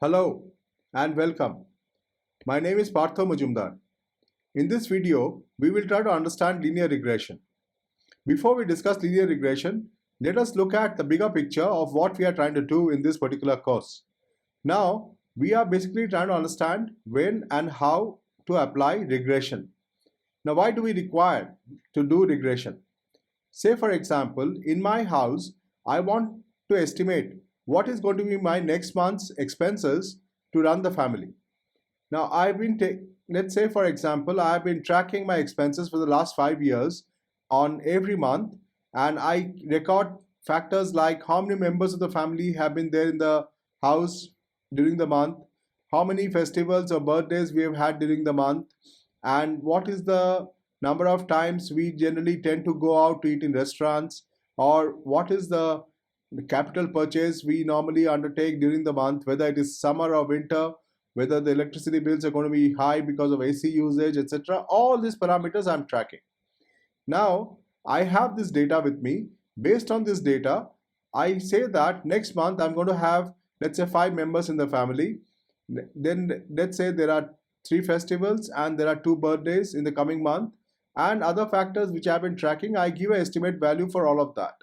Hello and welcome. My name is Partho Majumdar. In this video, we will try to understand linear regression. Before we discuss linear regression, let us look at the bigger picture of what we are trying to do in this particular course. Now, we are basically trying to understand when and how to apply regression. Now, why do we require to do regression? Say for example, in my house, I want to estimate what is going to be my next month's expenses to run the family. Now, let's say for example, I've been tracking my expenses for the last 5 years on every month, and I record factors like how many members of the family have been there in the house during the month, how many festivals or birthdays we have had during the month, and what is the number of times we generally tend to go out to eat in restaurants, or what is the capital purchase we normally undertake during the month, whether it is summer or winter, whether the electricity bills are going to be high because of AC usage, etc. All these parameters I'm tracking. Now, I have this data with me. Based on this data, I say that next month I'm going to have, let's say, 5 members in the family. Then let's say there are 3 festivals and there are 2 birthdays in the coming month, and other factors which I've been tracking. I give an estimate value for all of that.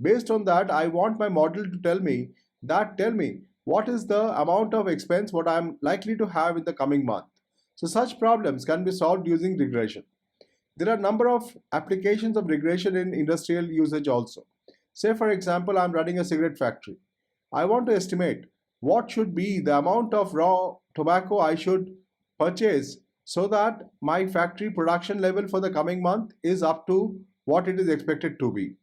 Based on that, I want my model to tell me what is the amount of expense what I'm likely to have in the coming month. So such problems can be solved using regression. There are a number of applications of regression in industrial usage also. Say for example, I'm running a cigarette factory. I want to estimate what should be the amount of raw tobacco I should purchase so that my factory production level for the coming month is up to what it is expected to be.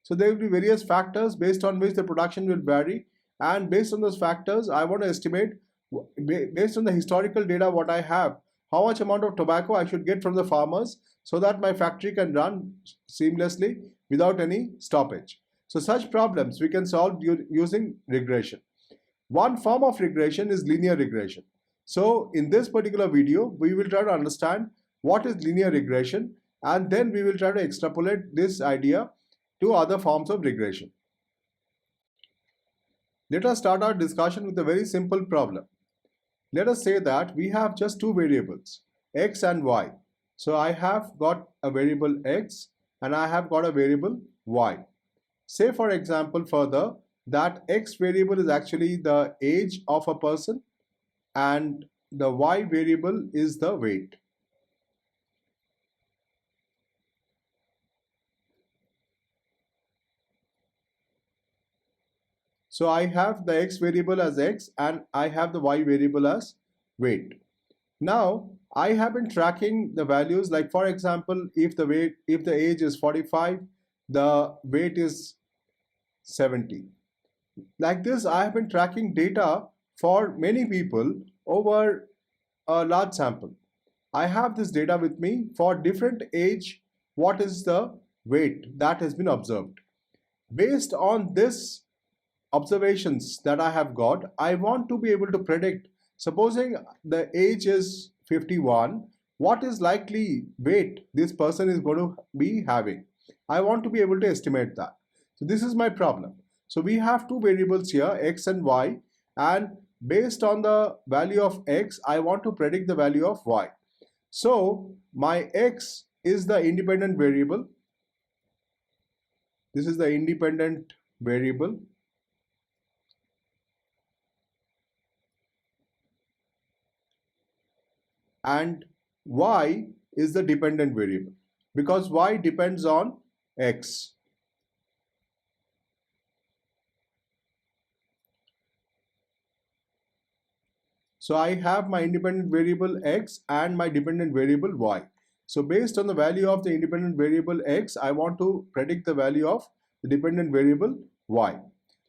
So there will be various factors based on which the production will vary, and based on those factors I want to estimate, based on the historical data what I have, how much amount of tobacco I should get from the farmers so that my factory can run seamlessly without any stoppage. So such problems we can solve using regression. One form of regression is linear regression. So in this particular video, we will try to understand what is linear regression, and then we will try to extrapolate this idea to other forms of regression. Let us start our discussion with a very simple problem. Let us say that we have just 2 variables, x and y. So I have got a variable x and I have got a variable y. Say for example further that x variable is actually the age of a person and the y variable is the weight. So I have the x variable as x and I have the y variable as weight. Now I have been tracking the values, like for example, if the age is 45, the weight is 70. Like this, I have been tracking data for many people over a large sample. I have this data with me for different age, what is the weight that has been observed. Based on this observations that I have got, I want to be able to predict, supposing the age is 51, what is likely weight this person is going to be having. I want to be able to estimate that. So this is my problem. So we have 2 variables here, x and y, and based on the value of x, I want to predict the value of y. So my x is the independent variable. This is the independent variable. And y is the dependent variable because y depends on x. So I have my independent variable x and my dependent variable y. So based on the value of the independent variable x, I want to predict the value of the dependent variable y.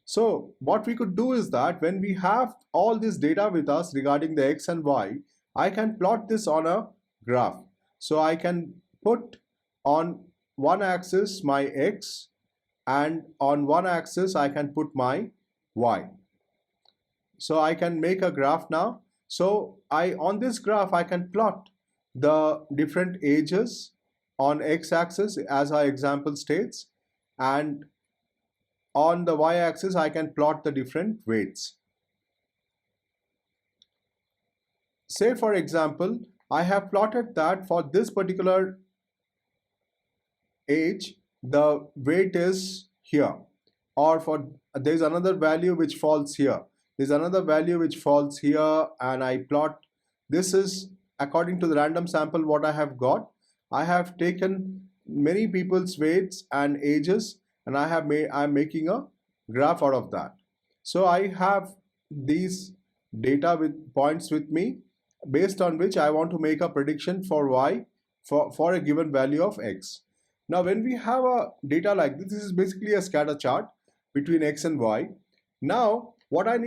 So what we could do is that when we have all this data with us regarding the x and y, I can plot this on a graph. So I can put on one axis my x and on one axis I can put my y. So I can make a graph now. So on this graph I can plot the different ages on x-axis as our example states, and on the y-axis I can plot the different weights. say for example, I have plotted that for this particular age, the weight is here, or for there's another value which falls here, there's another value which falls here, and I plot. This is according to the random sample what I have got. I have taken many people's weights and ages, and I'm making a graph out of that. So I have these data with points with me, based on which I want to make a prediction for y for a given value of x. Now, when we have a data like this is basically a scatter chart between x and y. Now, what I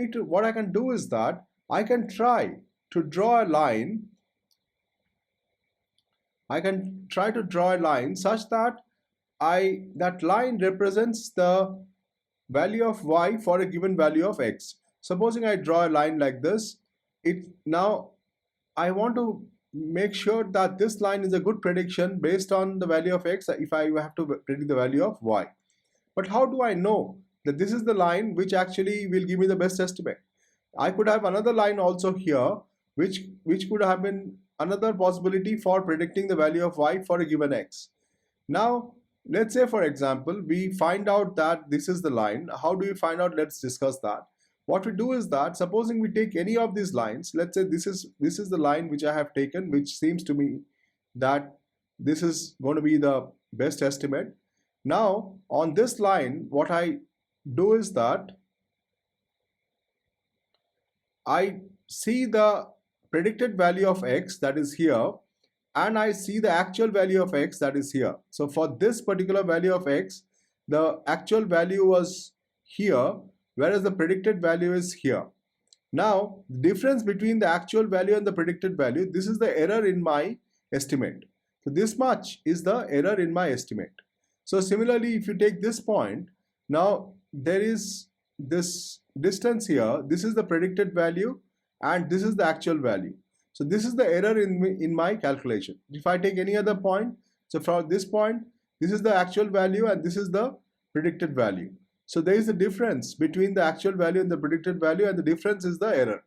can do is that I can try to draw a line. I can try to draw a line such that that line represents the value of y for a given value of x. Supposing I draw a line like this, now I want to make sure that this line is a good prediction based on the value of x if I have to predict the value of y. But how do I know that this is the line which actually will give me the best estimate? I could have another line also here which could have been another possibility for predicting the value of y for a given x. Now, let's say for example, we find out that this is the line. How do we find out? Let's discuss that. What we do is that, supposing we take any of these lines, let's say this is the line which I have taken, which seems to me that this is going to be the best estimate. Now, on this line, what I do is that I see the predicted value of x, that is here, and I see the actual value of x, that is here. So for this particular value of x, the actual value was here, whereas the predicted value is here. Now, the difference between the actual value and the predicted value, this is the error in my estimate. So this much is the error in my estimate. So similarly, if you take this point, now there is this distance here, this is the predicted value, and this is the actual value. So this is the error in my calculation. If I take any other point, so from this point, this is the actual value and this is the predicted value. So there is a difference between the actual value and the predicted value, and the difference is the error.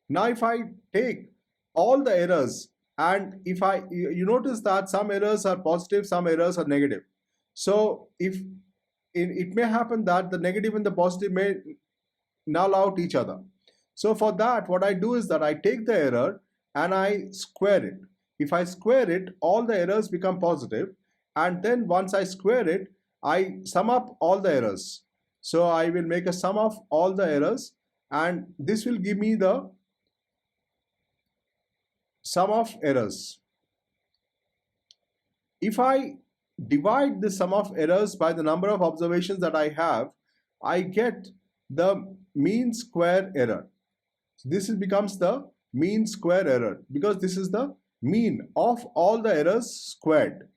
Now if I take all the errors, and if you notice that some errors are positive, some errors are negative. So it may happen that the negative and the positive may null out each other. So for that, what I do is that I take the error and I square it. If I square it, all the errors become positive, and then once I square it, I sum up all the errors. So I will make a sum of all the errors, and this will give me the sum of errors. If I divide the sum of errors by the number of observations that I have, I get the mean square error. So this becomes the mean square error, because this is the mean of all the errors squared.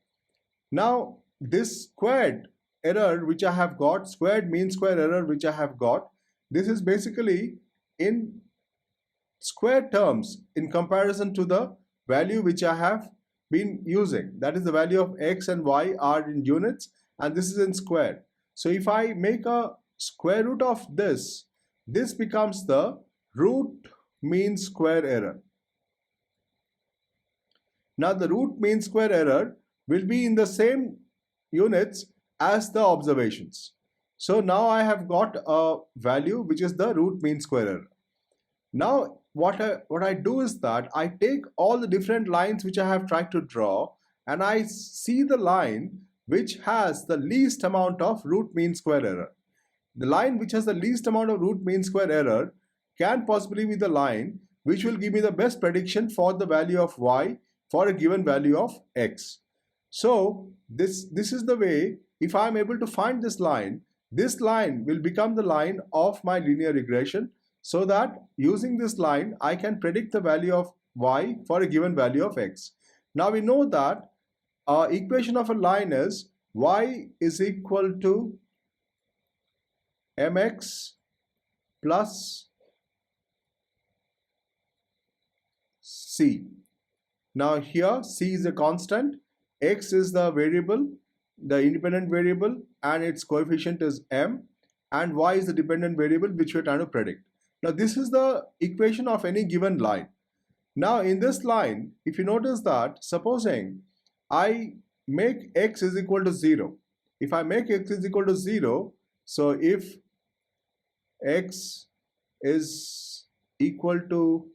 Now this squared error which I have got, squared mean square error which I have got, this is basically in square terms in comparison to the value which I have been using. That is, the value of x and y are in units, and this is in square. So if I make a square root of this becomes the root mean square error. Now the root mean square error will be in the same units as the observations. So now I have got a value which is the root mean square error. Now what I do is that I take all the different lines which I have tried to draw, and I see the line which has the least amount of root mean square error. The line which has the least amount of root mean square error can possibly be the line which will give me the best prediction for the value of y for a given value of x. So this is the way, if I am able to find this line will become the line of my linear regression, so that using this line I can predict the value of y for a given value of x. Now we know that equation of a line is y is equal to mx plus c. Now here c is a constant, x is the variable, the independent variable, and its coefficient is m, and y is the dependent variable which we are trying to predict. Now this is the equation of any given line. Now in this line, if you notice that, supposing I make x is equal to 0. If I make x is equal to 0, so if x is equal to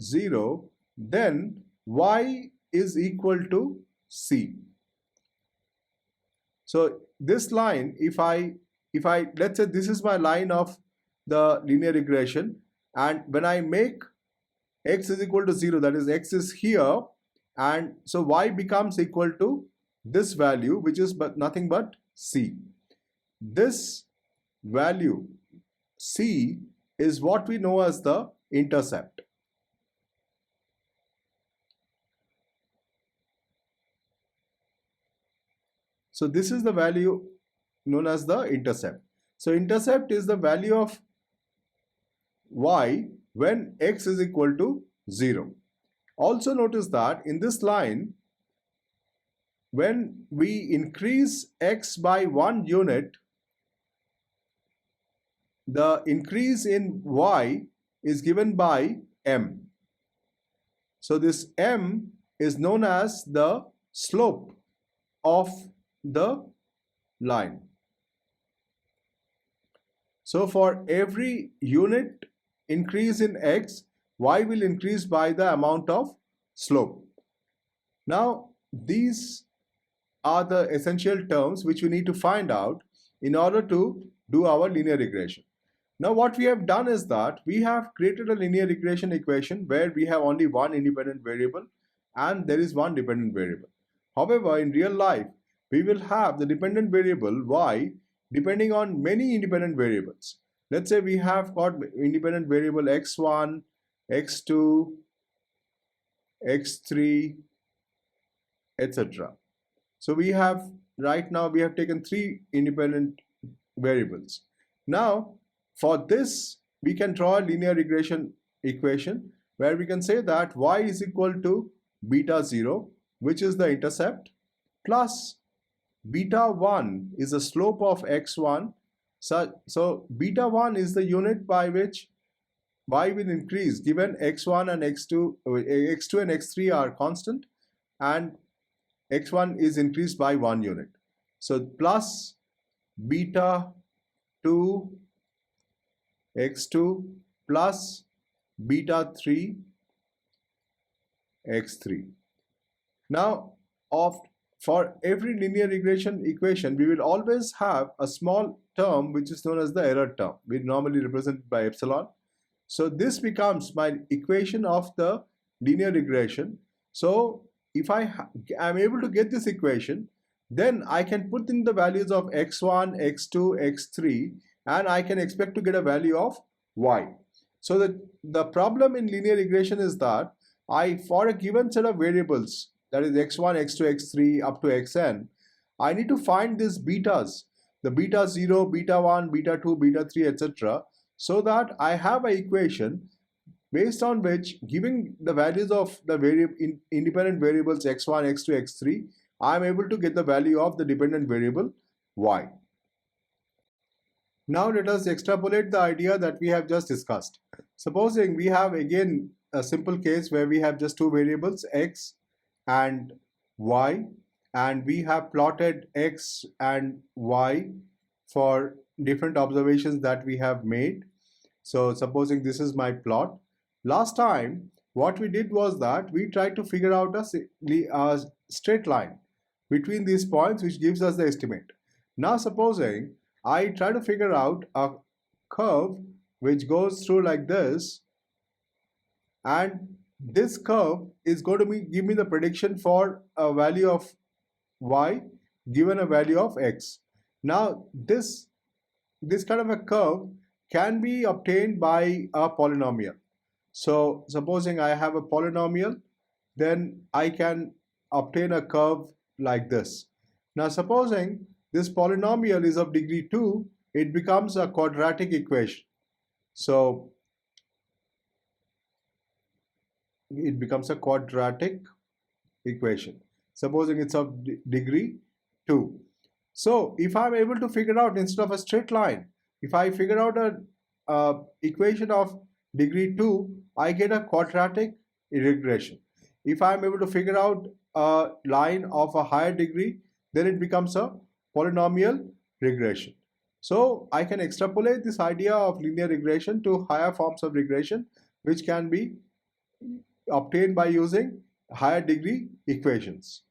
0, then y is equal to c. So this line, if I let's say this is my line of the linear regression, and when I make x is equal to 0, that is x is here, and so y becomes equal to this value, which is nothing but c. This value c is what we know as the intercept. So this is the value known as the intercept. So intercept is the value of y when x is equal to 0. Also notice that in this line, when we increase x by 1 unit, the increase in y is given by m. So this m is known as the slope of the line. So for every unit increase in x, y will increase by the amount of slope. Now these are the essential terms which we need to find out in order to do our linear regression. Now what we have done is that we have created a linear regression equation where we have only one independent variable and there is one dependent variable. However, in real life, we will have the dependent variable y depending on many independent variables. Let's say we have got independent variable x1, x2, x3, etc. So we have, right now we have taken 3 independent variables. Now for this we can draw a linear regression equation where we can say that y is equal to beta 0, which is the intercept, plus beta 1 is the slope of x1. So beta 1 is the unit by which y will increase given x1 and x2 and x3 are constant and x1 is increased by 1 unit. So plus beta 2 x2 plus beta 3 x3. Now for every linear regression equation, we will always have a small term which is known as the error term. We normally represent it by epsilon. So this becomes my equation of the linear regression. So if I am able to get this equation, then I can put in the values of x1, x2, x3, and I can expect to get a value of y. So the problem in linear regression is that for a given set of variables, that is x1, x2, x3 up to xn, I need to find these betas, the beta 0, beta 1, beta 2, beta 3, etc. so that I have an equation based on which, giving the values of the independent variables x1, x2, x3, I am able to get the value of the dependent variable y. Now let us extrapolate the idea that we have just discussed. Supposing we have again a simple case where we have just 2 variables x and y, and we have plotted x and y for different observations that we have made. So supposing this is my plot. Last time what we did was that we tried to figure out a straight line between these points which gives us the estimate. Now supposing I try to figure out a curve which goes through like this, and this curve is going to give me the prediction for a value of y given a value of x. Now this kind of a curve can be obtained by a polynomial. So supposing I have a polynomial, then I can obtain a curve like this. Now supposing this polynomial is of degree 2, it becomes a quadratic equation. So it becomes a quadratic equation, supposing it's of degree 2. So if I'm able to figure out, instead of a straight line, if I figure out a equation of degree 2 I get a quadratic regression. If I am able to figure out a line of a higher degree, then it becomes a polynomial regression. So I can extrapolate this idea of linear regression to higher forms of regression, which can be obtained by using higher degree equations.